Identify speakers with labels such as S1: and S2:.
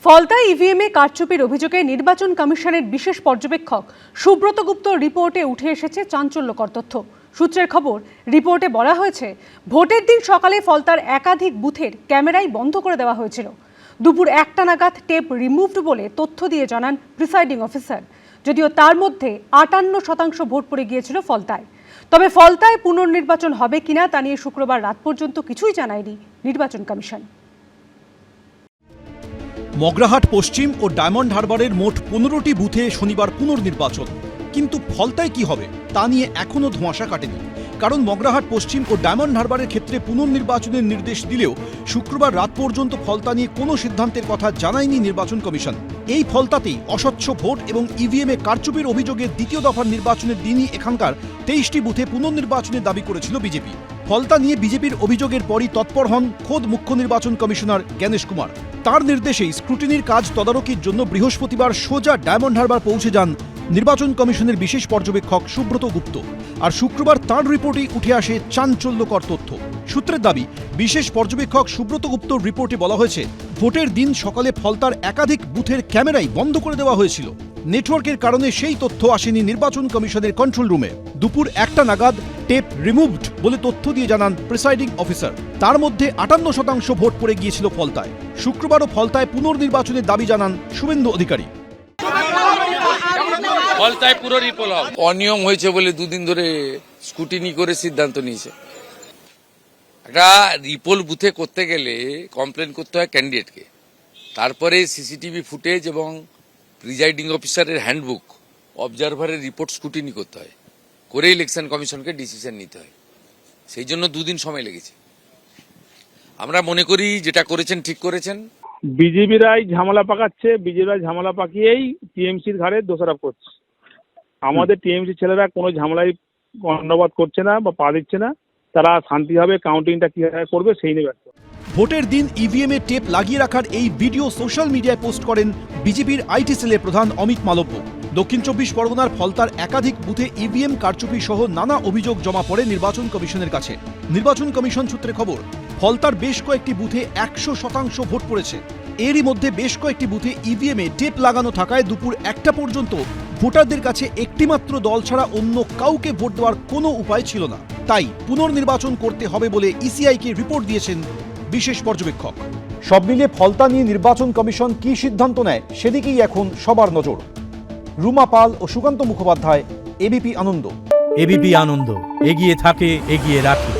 S1: ফলতায় ইভিএমে কারচুপির অভিযোগে নির্বাচন কমিশনের বিশেষ পর্যবেক্ষক সুব্রত গুপ্তর রিপোর্টে উঠে এসেছে চাঞ্চল্যকর তথ্য। সূত্রের খবর, রিপোর্টে বলা হয়েছে ভোটের দিন সকালে ফলতার একাধিক বুথের ক্যামেরাই বন্ধ করে দেওয়া হয়েছিল। দুপুর 1টা নাগাদ টেপ রিমুভড বলে তথ্য দিয়ে জানান প্রিসাইডিং অফিসার। যদিও তার মধ্যে 58% ভোট পড়ে গিয়েছিল ফলতায়। তবে ফলতায় পুনর্নির্বাচন হবে কিনা তা নিয়ে শুক্রবার রাত পর্যন্ত কিছুই জানায়নি নির্বাচন কমিশন।
S2: মগরাহাট পশ্চিম ও ডায়মন্ড হারবারের মোট 15টি বুথে শনিবার পুনর্নির্বাচন, কিন্তু ফলতায় কি হবে তা নিয়ে এখনও ধোঁয়াশা কাটেনি। কারণ মগরাহাট পশ্চিম ও ডায়মন্ড হারবারের ক্ষেত্রে পুনর্নির্বাচনের নির্দেশ দিলেও শুক্রবার রাত পর্যন্ত ফলতা নিয়ে কোনো সিদ্ধান্তের কথা জানায়নি নির্বাচন কমিশন। এই ফলতাতেই অস্বচ্ছ ভোট এবং ইভিএমে কারচুপির অভিযোগে দ্বিতীয় দফার নির্বাচনের দিনই এখানকার 23টি বুথে পুনর্নির্বাচনের দাবি করেছিল বিজেপি। ফলতা নিয়ে বিজেপির অভিযোগের পরই তৎপর হন খোদ মুখ্য নির্বাচন কমিশনার জ্ঞানেশ কুমার। তার নির্দেশেই স্ক্রুটিনির কাজ তদারকির জন্য বৃহস্পতিবার সোজা ডায়মন্ড হারবার পৌঁছে যান নির্বাচন কমিশনের বিশেষ পর্যবেক্ষক সুব্রত গুপ্ত। আর শুক্রবার তার রিপোর্টেই উঠে আসে চাঞ্চল্যকর তথ্য। সূত্রের দাবি, বিশেষ পর্যবেক্ষক সুব্রত গুপ্তর রিপোর্টে বলা হয়েছে ভোটের দিন সকালে ফলতার একাধিক বুথের ক্যামেরাই বন্ধ করে দেওয়া হয়েছিল। নেটওয়ার্কের কারণে সেই তথ্য আসেনি নির্বাচন কমিশনের কন্ট্রোল রুমে। দুপুর 1টা নাগাদ টেপ রিমুভড বলে তথ্য দিয়ে জানান প্রিসাইডিং অফিসার। তার মধ্যে 58% ভোট পড়ে গিয়েছিল ফলতায়। শুক্রবারও ফলতায় পুনর্নির্বাচনের দাবি জানান শুভেন্দু অধিকারী।
S3: ফলতায় পুরো রিপোল হবে। অনিয়ম হয়েছে বলে দুদিন ধরে স্কুটিনি করে সিদ্ধান্ত নিয়েছে। একটা রিপোল বুথে করতে গেলে কমপ্লেন করতে হয় ক্যান্ডিডেটকে, তারপরে সিসিটিভি ফুটেজ এবং প্রিজাইডিং অফিসারের হ্যান্ডবুক, অবজারভারের রিপোর্ট স্কুটিনি করতে হয়, করে ইলেকশন কমিশনকে ডিসিশন নিতে হয়। সেই জন্য দুদিন সময় লেগেছে। আমরা মনে করি যেটা করেছেন ঠিক করেছেন।
S4: বিজেপিরাই ঝামেলা পাকাচ্ছে, বিজেপিরা ঝামেলা পাকিয়েই টিএমসির ঘাড়ে দোষারোপ করছে। আমাদের টিএমসি ছেলেরা কোনো ঝামেলায় কর্ণপাত করছে না বা পা দিচ্ছে না। তারা শান্তিভাবে কাউন্টিংটা কিভাবে করবে সেই নিয়ে ব্যস্ত।
S2: ভোটের দিন ইভিএমে টেপ লাগিয়ে রাখার এই ভিডিও সোশ্যাল মিডিয়ায় পোস্ট করেন বিজেপির আইটি সেলের প্রধান অমিত মালব্য। দক্ষিণ 24 পরগনার ফলতার একাধিক বুথে ইভিএম কারচুপি সহ নানা অভিযোগ জমা পড়ে নির্বাচন কমিশনের কাছে। নির্বাচন কমিশন সূত্রে খবর, ফলতার বেশ কয়েকটি বুথে 100% ভোট পড়েছে। এরই মধ্যে বেশ কয়েকটি বুথে ইভিএমে টেপ লাগানো থাকায় দুপুর 1টা পর্যন্ত ভোটারদের কাছে একটিমাত্র দল ছাড়া অন্য কাউকে ভোট দেওয়ার কোনো উপায় ছিল না। তাই পুনর্নির্বাচন করতে হবে বলে ইসিআইকে রিপোর্ট দিয়েছেন বিশেষ পর্যবেক্ষক। সব মিলিয়ে ফলতা নিয়ে নির্বাচন কমিশন কি সিদ্ধান্ত নেয় সেদিকেই এখন সবার নজর। রুমা পাল ও সুকান্ত মুখোপাধ্যায়, এবিপি আনন্দ।
S5: এবিপি আনন্দ, এগিয়ে থাকে, এগিয়ে রাখে।